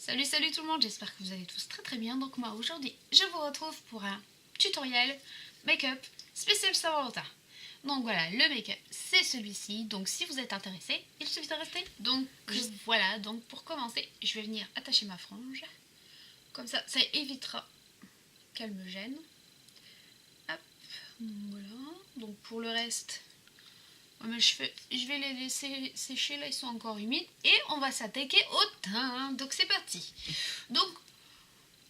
Salut tout le monde, j'espère que vous allez tous très bien. Donc moi aujourd'hui je vous retrouve pour un tutoriel make-up spécial Saint-Valentin. Donc voilà, le make-up c'est celui-ci, donc si vous êtes intéressé, il suffit de rester. Donc voilà, donc pour commencer je vais venir attacher ma frange, comme ça évitera qu'elle me gêne. Hop, voilà, donc pour le reste... je vais les laisser sécher, là ils sont encore humides. Et on va s'attaquer au teint. Donc c'est parti. Donc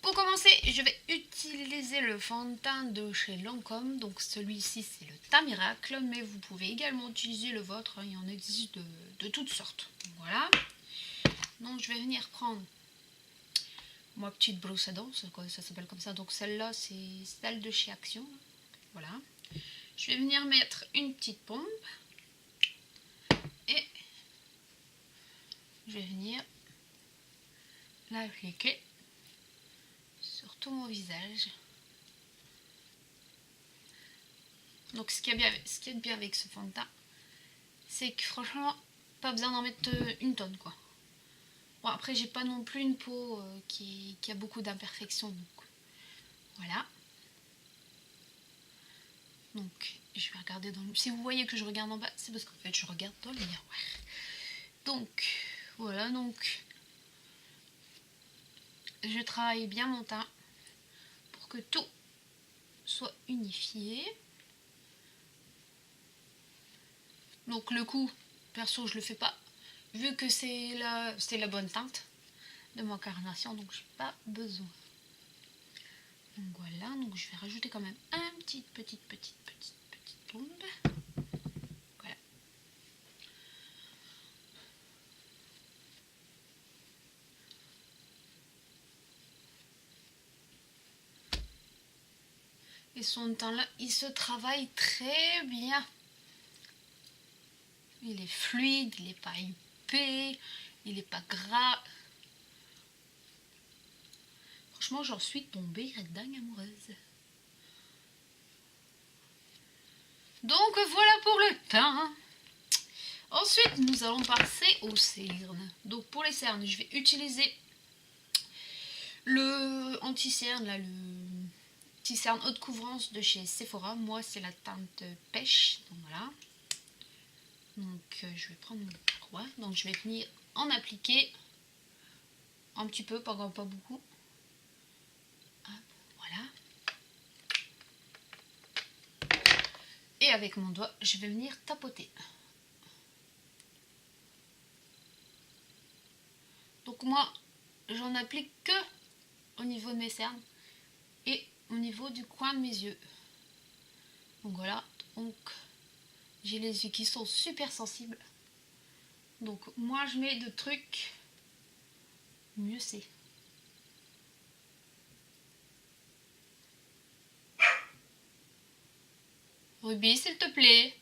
pour commencer, je vais utiliser le fond de teint de chez Lancôme. Donc celui-ci c'est le teint miracle. Mais vous pouvez également utiliser le vôtre. Il y en existe de toutes sortes. Voilà. Donc je vais venir prendre ma petite brosse à dents. Ça s'appelle comme ça. Donc celle-là c'est celle de chez Action. Voilà. Je vais venir mettre une petite pompe. Et je vais venir l'appliquer sur tout mon visage. Donc ce qui est bien avec ce fond de teint, c'est que franchement, pas besoin d'en mettre une tonne quoi. Bon après j'ai pas non plus une peau qui a beaucoup d'imperfections, donc voilà. Donc je vais regarder dans le... Si vous voyez que je regarde en bas, c'est parce qu'en fait je regarde dans le miroir. Donc voilà, donc je travaille bien mon teint pour que tout soit unifié. Donc le coup, perso je le fais pas, vu que c'est la bonne teinte de mon carnation, donc j'ai pas besoin. Donc voilà, donc je vais rajouter quand même un petite bombe. Voilà. Et son teint là, il se travaille très bien. Il est fluide, il n'est pas épais, il n'est pas gras. Franchement, j'en suis tombée dingue amoureuse. Donc voilà pour le teint. Ensuite, nous allons passer aux cernes. Donc pour les cernes, je vais utiliser le anti-cerne, là, le anti-cerne haute couvrance de chez Sephora. Moi, c'est la teinte pêche. Donc voilà. Donc je vais prendre mon miroir. Donc je vais venir en appliquer un petit peu, pas beaucoup. Hop, voilà. Et avec mon doigt, je vais venir tapoter. Donc moi, j'en applique que au niveau de mes cernes et au niveau du coin de mes yeux. Donc voilà, donc j'ai les yeux qui sont super sensibles. Donc moi je mets de trucs, mieux c'est. Ruby, s'il te plaît.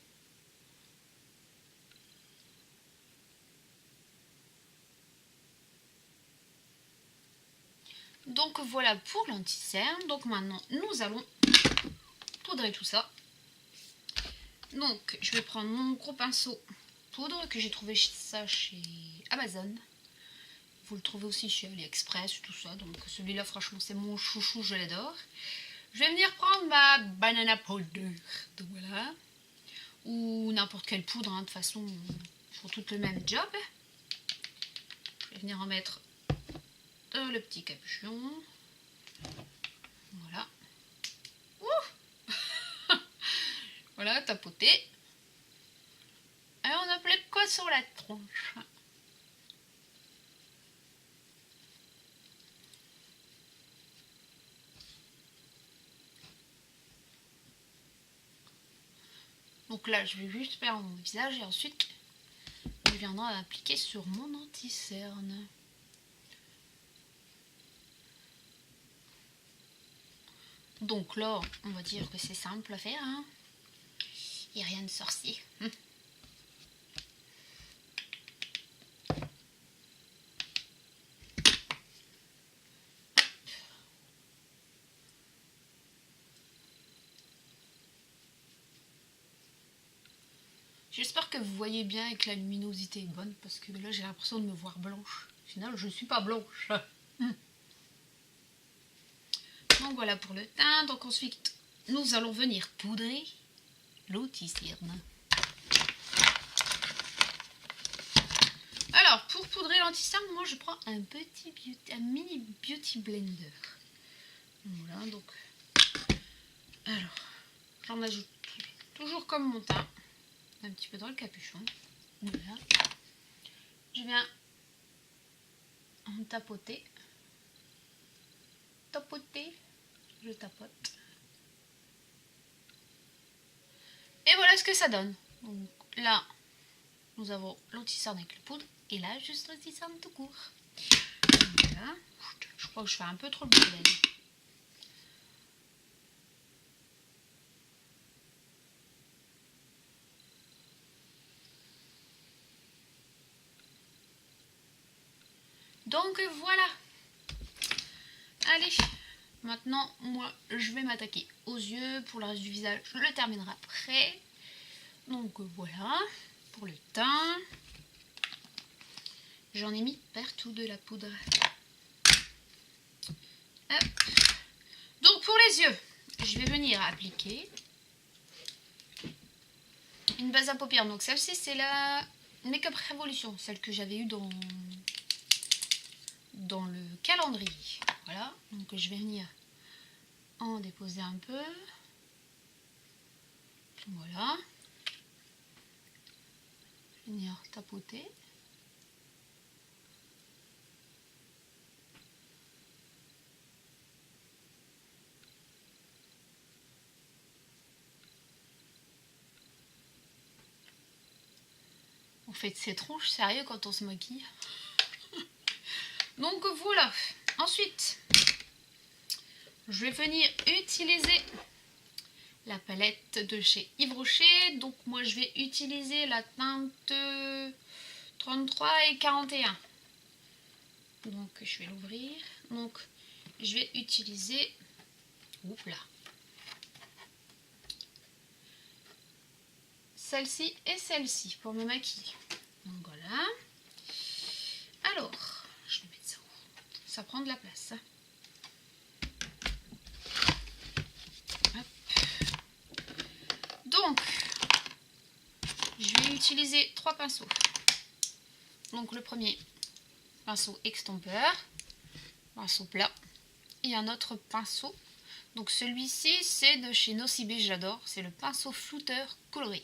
Donc voilà pour l'anti-cerne. Donc maintenant nous allons poudrer tout ça. Donc je vais prendre mon gros pinceau poudre que j'ai trouvé ça chez Amazon. Vous le trouvez aussi chez AliExpress, tout ça. Donc celui-là franchement c'est mon chouchou, je l'adore. Je vais venir prendre ma banana powder. Donc voilà. Ou n'importe quelle poudre, hein, de toute façon ils font toutes le même job. Je vais venir en mettre dans le petit capuchon. Voilà. Ouh. Voilà, tapoter. Et on applique quoi sur la tronche. Donc là, je vais juste faire mon visage et ensuite, je viendrai appliquer sur mon anti-cerne. Donc là, on va dire que c'est simple à faire. Hein. Il n'y a rien de sorcier. J'espère que vous voyez bien et que la luminosité est bonne, parce que là j'ai l'impression de me voir blanche. Au final, je ne suis pas blanche. Donc voilà pour le teint. Donc ensuite, nous allons venir poudrer l'anti-cerne. Alors, pour poudrer l'anti-cerne, moi je prends un mini beauty blender. Voilà, donc. Alors, j'en ajoute toujours comme mon teint. Un petit peu dans le capuchon. Voilà. Je viens en tapoter. Je tapote. Et voilà ce que ça donne. Donc là, nous avons l'anti-cerne avec le poudre. Et là, juste l'anti-cerne tout court. Voilà. Je crois que je fais un peu trop le bordel. Donc voilà. Allez, maintenant, moi, je vais m'attaquer aux yeux. Pour le reste du visage, je le terminerai après. Donc voilà, pour le teint. J'en ai mis partout de la poudre. Hop. Donc pour les yeux, je vais venir appliquer une base à paupières. Donc celle-ci, c'est la Make Up Revolution, celle que j'avais eue dans le calendrier. Voilà, donc je vais venir en déposer un peu. Voilà. Venir tapoter. On fait de ses tronches, sérieux, quand on se maquille. Donc voilà. Ensuite, je vais venir utiliser la palette de chez Yves Rocher. Donc moi, je vais utiliser la teinte 33 et 41. Donc je vais l'ouvrir. Donc je vais utiliser... Oups là. Celle-ci et celle-ci pour me maquiller. Donc voilà. Alors, je vais mettre ça où? Ça prend de la place. Hop. Donc, je vais utiliser 3 pinceaux. Donc le premier, pinceau extempeur, pinceau plat, et un autre pinceau. Donc celui-ci, c'est de chez Nocibé, j'adore. C'est le pinceau flouteur coloré.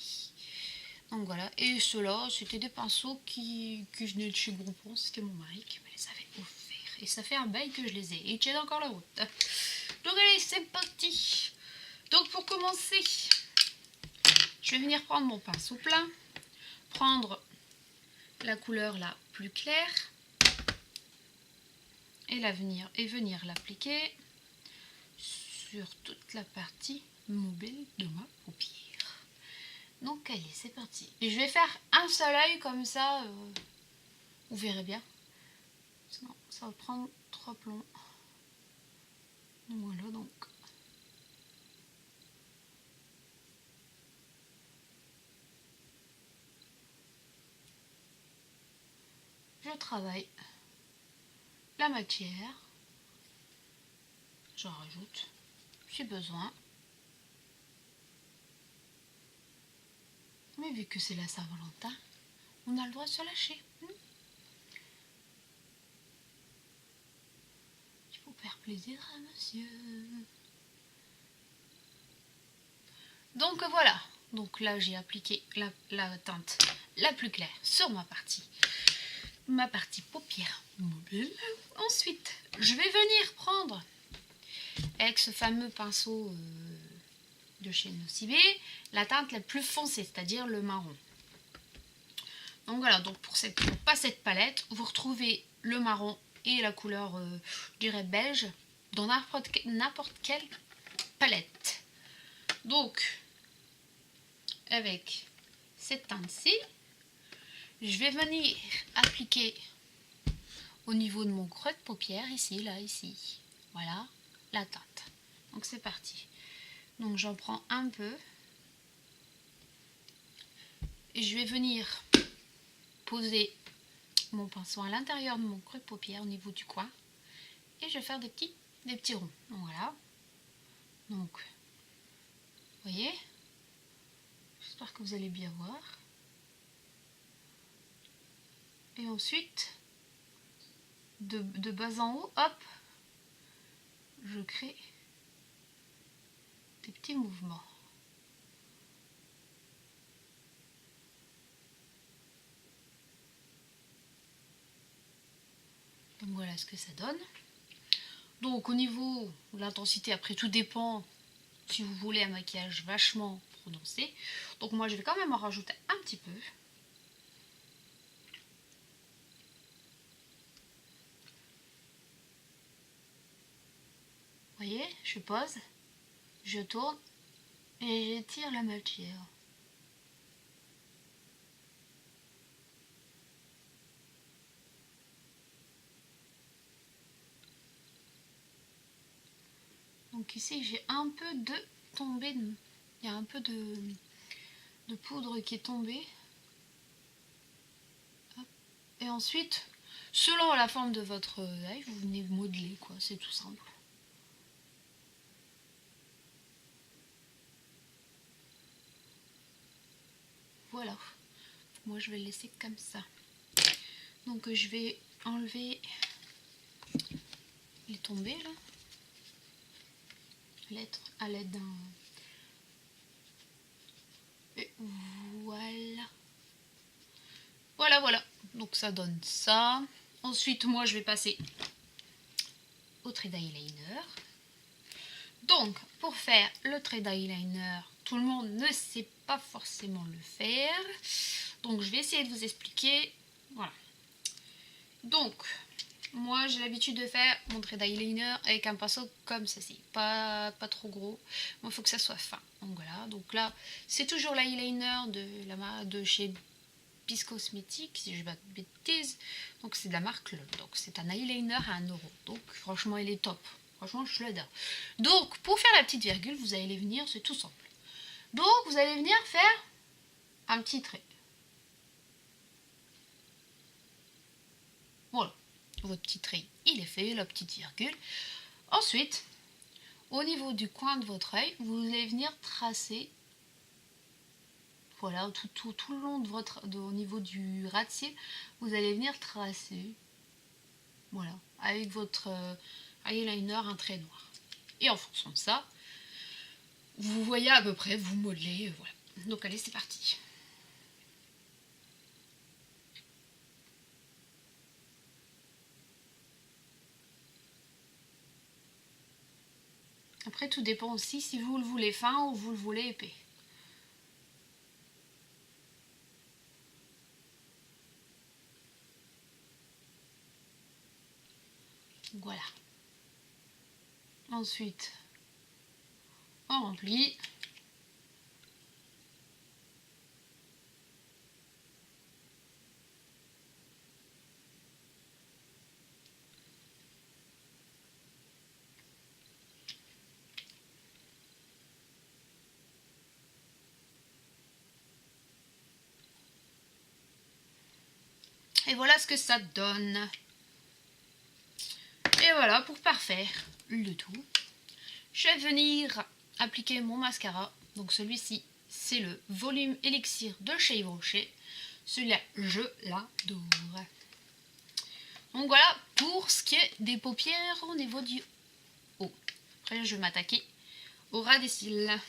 Donc voilà, et ceux-là, c'était des pinceaux qui venaient de chez Groupon. C'était mon mari qui me les avait offerts. Et ça fait un bail que je les ai. Et ils tiennent encore la route. Donc allez, c'est parti. Donc pour commencer, je vais venir prendre mon pinceau plat. Prendre la couleur la plus claire. Et venir l'appliquer sur toute la partie mobile de ma paupière. Donc allez, c'est parti. Et je vais faire un seul œil comme ça, vous verrez bien. Sinon, ça va prendre 3 plombs. Voilà donc. Je travaille la matière. J'en rajoute si besoin. Mais vu que c'est la Saint-Valentin, on a le droit de se lâcher. Il faut faire plaisir à monsieur. Donc voilà. Donc là, j'ai appliqué la teinte la plus claire sur ma partie paupière mobile. Ensuite, je vais venir prendre avec ce fameux pinceau de chez Nocibé, la teinte la plus foncée, c'est-à-dire le marron. Donc voilà, donc pour pas cette palette, vous retrouvez le marron et la couleur, je dirais beige, dans n'importe quelle palette. Donc, avec cette teinte-ci, je vais venir appliquer au niveau de mon creux de paupière, ici, là, ici. Voilà, la teinte. Donc c'est parti. Donc j'en prends un peu. Et je vais venir poser mon pinceau à l'intérieur de mon creux de paupière, au niveau du coin. et je vais faire des petits ronds. Donc voilà. Donc, vous voyez, j'espère que vous allez bien voir. Et ensuite, de bas en haut, hop, je crée des petits mouvements. Donc voilà ce que ça donne. Donc au niveau de l'intensité, après tout dépend si vous voulez un maquillage vachement prononcé. Donc moi je vais quand même en rajouter un petit peu. Vous voyez, je pose, je tourne et j'étire la matière. Donc ici j'ai un peu de tombée, il y a un peu de poudre qui est tombée. Hop. Et ensuite, selon la forme de votre œil, vous venez modeler quoi, c'est tout simple. Voilà, moi je vais le laisser comme ça. Donc je vais enlever les tombées là, à l'aide d'un... Et voilà. Voilà. Donc ça donne ça. Ensuite moi je vais passer au trait d'eyeliner. Donc pour faire le trait d'eyeliner, tout le monde ne sait pas forcément le faire. Donc je vais essayer de vous expliquer. Voilà. Donc moi j'ai l'habitude de faire mon trait d'eyeliner avec un pinceau comme ceci. Pas trop gros. Il faut que ça soit fin. Donc voilà. Donc là c'est toujours l'eyeliner de chez Bis Cosmétique, si je ne dis pas de bêtises. Donc c'est de la marque LOL. Donc c'est un eyeliner à 1€. Donc franchement il est top. Franchement je l'adore. Donc pour faire la petite virgule, vous allez venir, c'est tout simple. Donc vous allez venir faire un petit trait. Voilà. Votre petit trait il est fait, la petite virgule. Ensuite, au niveau du coin de votre œil, vous allez venir tracer. Voilà, tout le long de au niveau du ras de cils, vous allez venir tracer, voilà, avec votre eyeliner un trait noir. Et en fonction de ça, vous voyez à peu près, vous modelez, voilà. Donc allez, c'est parti. Après, tout dépend aussi si vous le voulez fin ou vous le voulez épais. Voilà. Ensuite, on remplit. Et voilà ce que ça donne. Et voilà, pour parfaire le tout, je vais venir appliquer mon mascara. Donc celui-ci, c'est le volume élixir de chez Yves Rocher. Celui-là, je l'adore. Donc voilà pour ce qui est des paupières au niveau du haut. Après, je vais m'attaquer au ras des cils.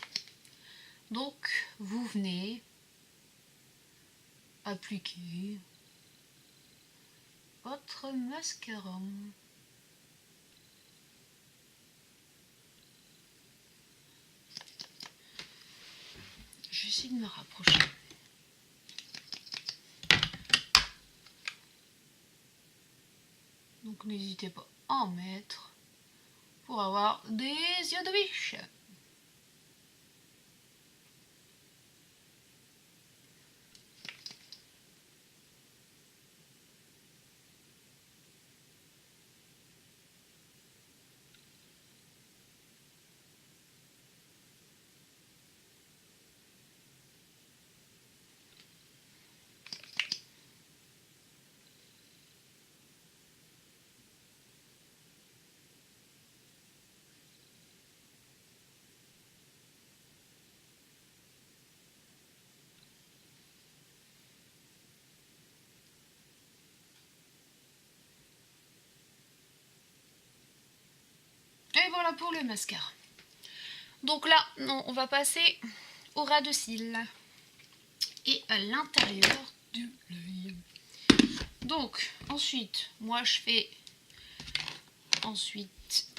Donc, vous venez appliquer votre mascara. Je vais essayer de me rapprocher. Donc n'hésitez pas à en mettre pour avoir des yeux de biche. voilà pour le mascara. Donc là, non, on va passer au ras de cils et à l'intérieur de l'œil. Donc ensuite, moi je fais ensuite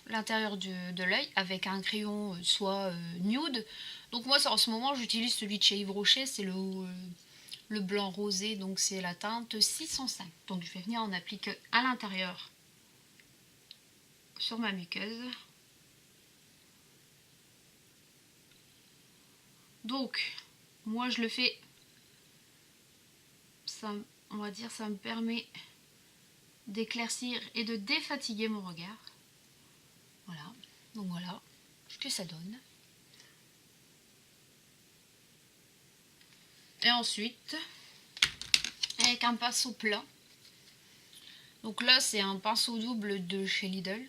l'intérieur de l'œil avec un crayon soit nude. Donc moi en ce moment j'utilise celui de chez Yves Rocher, c'est le blanc rosé, donc c'est la teinte 605. Donc je vais venir en appliquer à l'intérieur sur ma muqueuse. Donc moi je le fais, ça, on va dire, ça me permet d'éclaircir et de défatiguer mon regard. Voilà, donc voilà ce que ça donne. Et ensuite, avec un pinceau plat, donc là c'est un pinceau double de chez Lidl,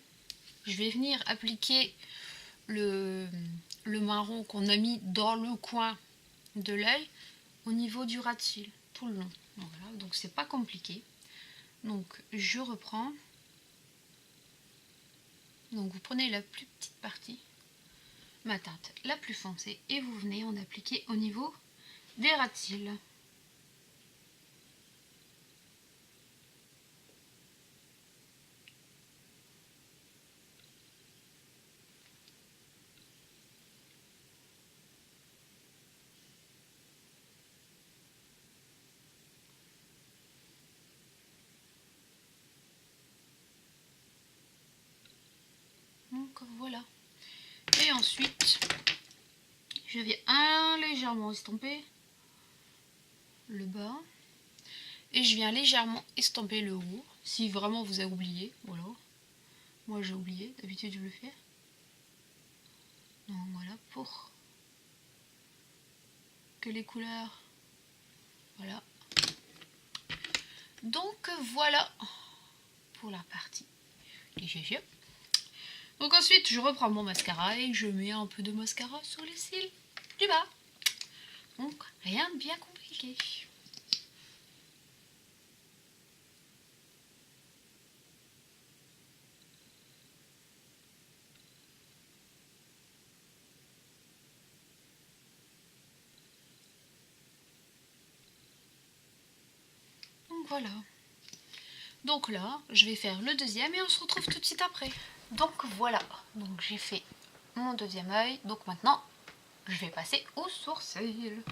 je vais venir appliquer le marron qu'on a mis dans le coin de l'œil au niveau du ras de cils, tout le long. Donc voilà, donc c'est pas compliqué. Donc je reprends. Donc vous prenez la plus petite partie, ma teinte la plus foncée, et vous venez en appliquer au niveau des ras de cils. Donc voilà. Et ensuite, je viens légèrement estomper le bas. Et je viens légèrement estomper le haut. Si vraiment vous avez oublié, voilà. Moi j'ai oublié, d'habitude je le fais. Donc voilà, pour que les couleurs... Voilà. Donc voilà pour la partie des yeux. Donc ensuite je reprends mon mascara et je mets un peu de mascara sur les cils du bas. Donc rien de bien compliqué. Donc voilà. Donc là, je vais faire le deuxième et on se retrouve tout de suite après. Donc voilà, donc j'ai fait mon deuxième œil. Donc maintenant, je vais passer aux sourcils.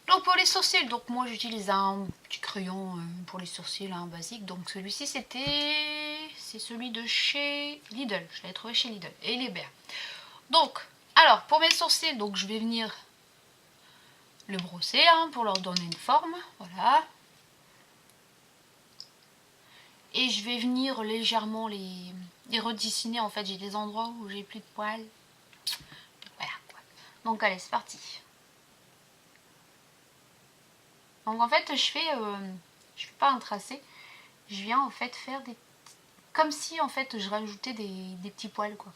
Donc pour les sourcils, donc moi j'utilise un petit crayon pour les sourcils, hein, basique. Donc celui-ci c'est celui de chez Lidl. Je l'ai trouvé chez Lidl et il est bien. Donc, alors pour mes sourcils, donc je vais venir le brosser hein, pour leur donner une forme. Voilà. Et je vais venir légèrement les redessiner. En fait, j'ai des endroits où j'ai plus de poils. Voilà quoi. Donc allez, c'est parti. Donc en fait, je fais pas un tracé. Je viens en fait faire des... Comme si en fait je rajoutais des petits poils quoi.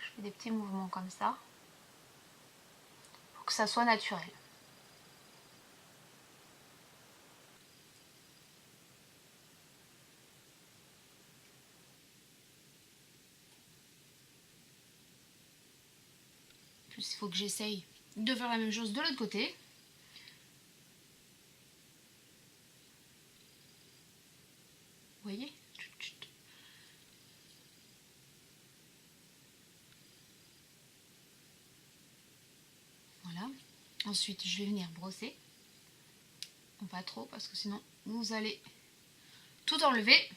Je fais des petits mouvements comme ça. Pour que ça soit naturel. Plus il faut que j'essaye de faire la même chose de l'autre côté. Vous voyez ? Voilà. Ensuite, je vais venir brosser. Non, pas trop, parce que sinon, vous allez tout enlever.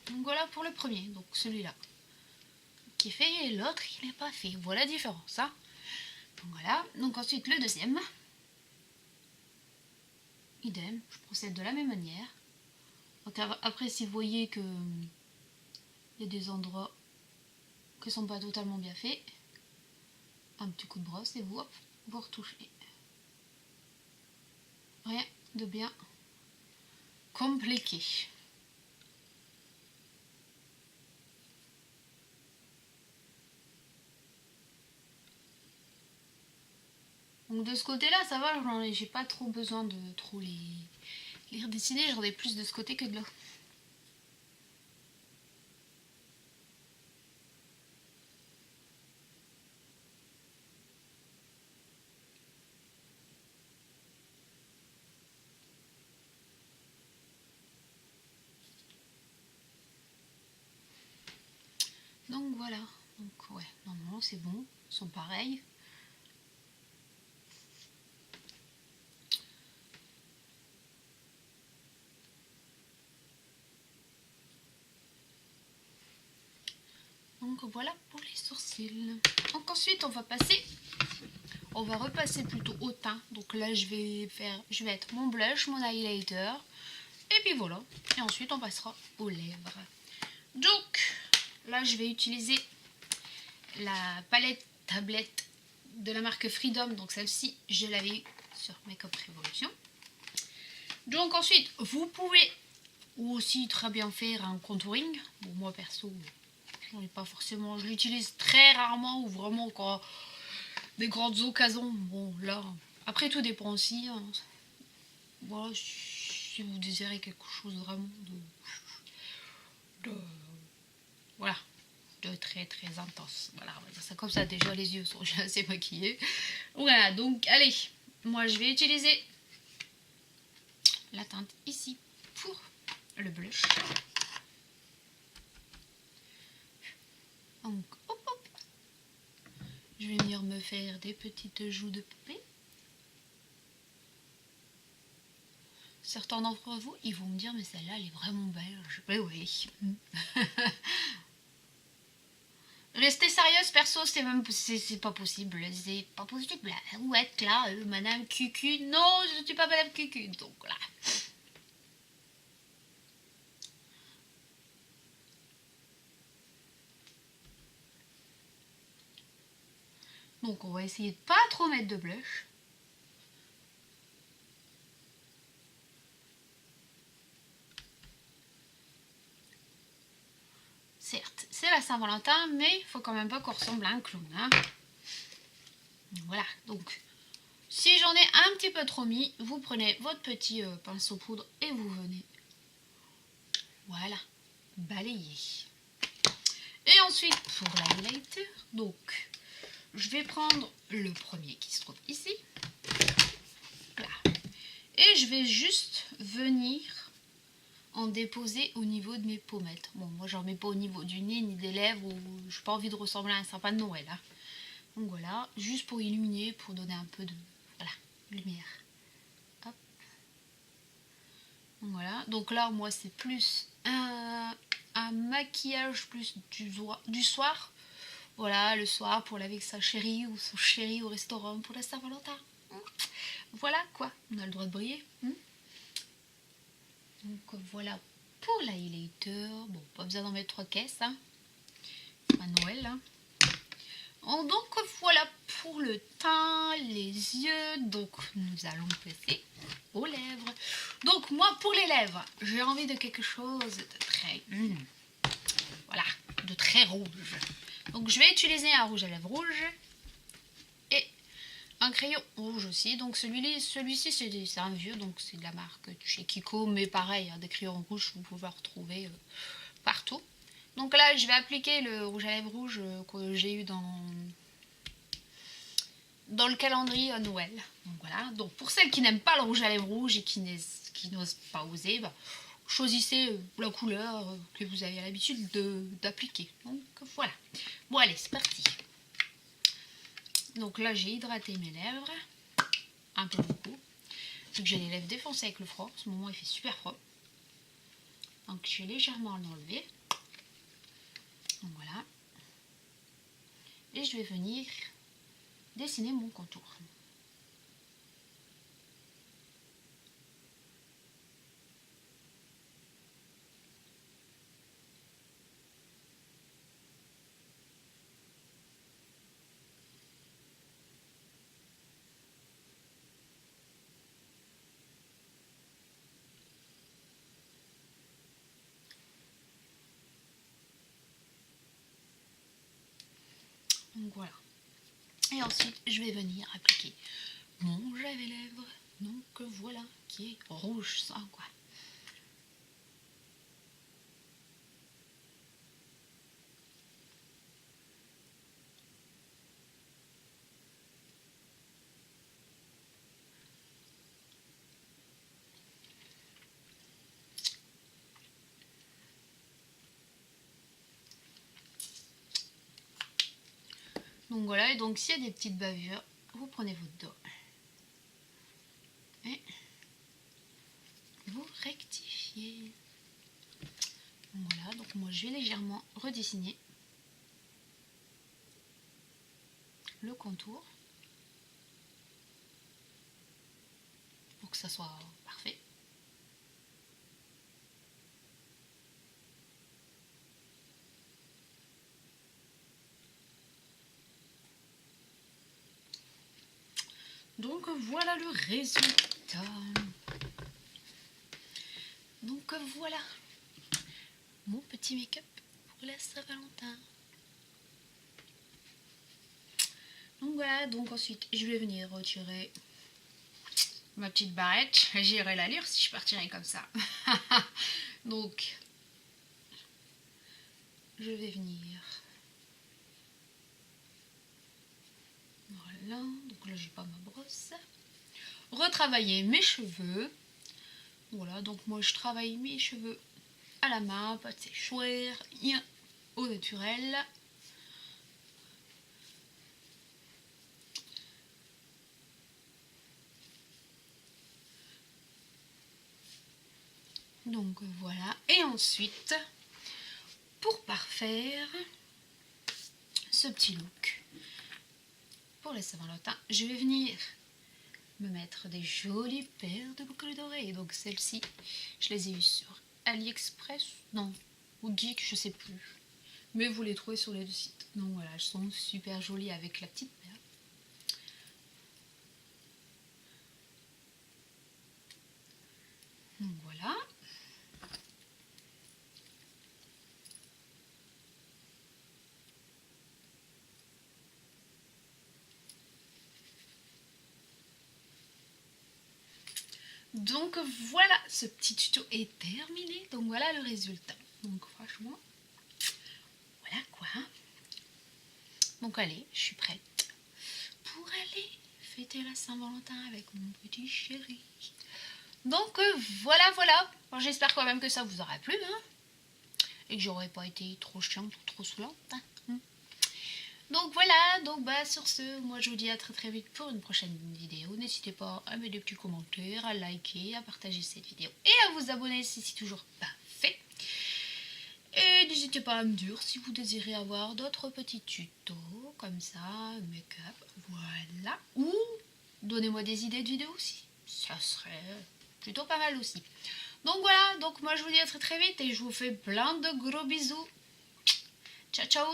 Donc voilà pour le premier, donc celui-là qui est fait et l'autre il n'est pas fait. Voilà la différence. Hein. Donc voilà, donc ensuite le deuxième. Idem, je procède de la même manière. Donc après si vous voyez que il y a des endroits qui sont pas totalement bien faits, un petit coup de brosse et vous, hop, vous retouchez. Rien de bien compliqué. Donc de ce côté-là, ça va, j'ai pas trop besoin de trop les redessiner, j'en ai plus de ce côté que de là. Donc voilà, donc ouais, normalement c'est bon, ils sont pareils. Donc voilà pour les sourcils. Donc ensuite on va repasser plutôt au teint. Donc là je vais mettre mon blush, mon highlighter, et puis voilà. Et ensuite on passera aux lèvres. Donc là je vais utiliser la palette tablette de la marque Freedom. Donc celle-ci je l'avais sur Makeup Revolution. Donc ensuite vous pouvez aussi très bien faire un contouring. Bon moi perso j'en ai pas forcément, je l'utilise très rarement ou vraiment quand des grandes occasions. Bon là, après tout dépend aussi. Hein. Voilà, si vous désirez quelque chose vraiment voilà, de très très intense. Voilà, on va dire ça comme ça. Déjà les yeux sont déjà assez maquillés. Voilà, donc allez, moi je vais utiliser la teinte ici pour le blush. Donc hop hop, je vais venir me faire des petites joues de poupée. Certains d'entre vous, ils vont me dire, mais celle-là, elle est vraiment belle. Oui, oui. Restez sérieuse, perso, c'est pas possible. C'est pas possible. Où êtes là, Madame Cucu? Non, je ne suis pas Madame Cucu. Donc là. Donc on va essayer de pas trop mettre de blush. Certes, c'est la Saint-Valentin, mais il faut quand même pas qu'on ressemble à un clown. Hein. Voilà, donc si j'en ai un petit peu trop mis, vous prenez votre petit pinceau poudre et vous venez, voilà, balayer. Et ensuite, pour l'highlighter, donc, je vais prendre le premier qui se trouve ici. Là. Et je vais juste venir en déposer au niveau de mes pommettes. Bon, moi, j'en mets pas au niveau du nez ni des lèvres, ou j'ai pas envie de ressembler à un sapin de Noël. Hein. Donc voilà, juste pour illuminer, pour donner un peu de lumière. Hop. Donc voilà, donc là, moi, c'est plus un maquillage plus du soir. Voilà, le soir pour aller avec sa chérie ou son chéri au restaurant pour la Saint-Valentin. Voilà quoi, on a le droit de briller. Donc voilà pour l'highlighter. Bon, pas besoin d'en mettre 3 caisses. Hein. À Noël. Hein. Donc voilà pour le teint, les yeux. Donc nous allons passer aux lèvres. Donc moi pour les lèvres, j'ai envie de quelque chose de très... voilà, de très rouge. Donc je vais utiliser un rouge à lèvres rouge et un crayon rouge aussi. Donc celui-ci c'est un vieux, donc c'est de la marque chez Kiko, mais pareil, hein, des crayons rouges vous pouvez en retrouver partout. Donc là je vais appliquer le rouge à lèvres rouge que j'ai eu dans le calendrier à Noël. Donc voilà. Donc pour celles qui n'aiment pas le rouge à lèvres rouge et qui n'osent pas oser, bah, choisissez la couleur que vous avez l'habitude d'appliquer. Donc voilà. Bon allez, c'est parti. Donc là j'ai hydraté mes lèvres. Un peu beaucoup. Donc j'ai les lèvres défoncées avec le froid. En ce moment il fait super froid. Donc je vais légèrement l'enlever. Donc voilà. Et je vais venir dessiner mon contour. Donc voilà. Et ensuite, je vais venir appliquer mon javet lèvres. Donc voilà, qui est rouge sang quoi. Donc voilà, et donc s'il y a des petites bavures, vous prenez votre doigt et vous rectifiez. Donc voilà, donc moi je vais légèrement redessiner le contour pour que ça soit parfait. Donc voilà le résultat. Donc voilà mon petit make-up pour la Saint-Valentin. Donc voilà, donc ensuite je vais venir retirer ma petite barrette. J'irai la lire si je partirais comme ça. Donc je vais venir. Voilà, donc là j'ai pas ma brosse. Retravailler mes cheveux. Voilà, donc moi je travaille mes cheveux à la main, pas de séchoir, rien au naturel. Donc voilà, et ensuite, pour parfaire ce petit look, pour les Saint-Valentin, je vais venir me mettre des jolies paires de boucles d'oreilles. Donc celles-ci, je les ai eues sur AliExpress, non, ou Geek, je sais plus. Mais vous les trouvez sur les deux sites. Donc voilà, elles sont super jolies avec la petite paire. Donc voilà. Donc voilà, ce petit tuto est terminé. Donc voilà le résultat. Donc franchement, voilà quoi. Donc allez, je suis prête pour aller fêter la Saint-Valentin avec mon petit chéri. Donc voilà. Bon, j'espère quand même que ça vous aura plu. Hein, et que j'aurais pas été trop chiante ou trop saoulante. Hein. Donc voilà, donc bah sur ce, moi je vous dis à très vite pour une prochaine vidéo. N'hésitez pas à mettre des petits commentaires, à liker, à partager cette vidéo et à vous abonner si c'est toujours pas fait. Et n'hésitez pas à me dire si vous désirez avoir d'autres petits tutos comme ça, make-up, voilà. Ou donnez-moi des idées de vidéos aussi, ça serait plutôt pas mal aussi. Donc voilà, donc moi je vous dis à très vite et je vous fais plein de gros bisous. Ciao ciao.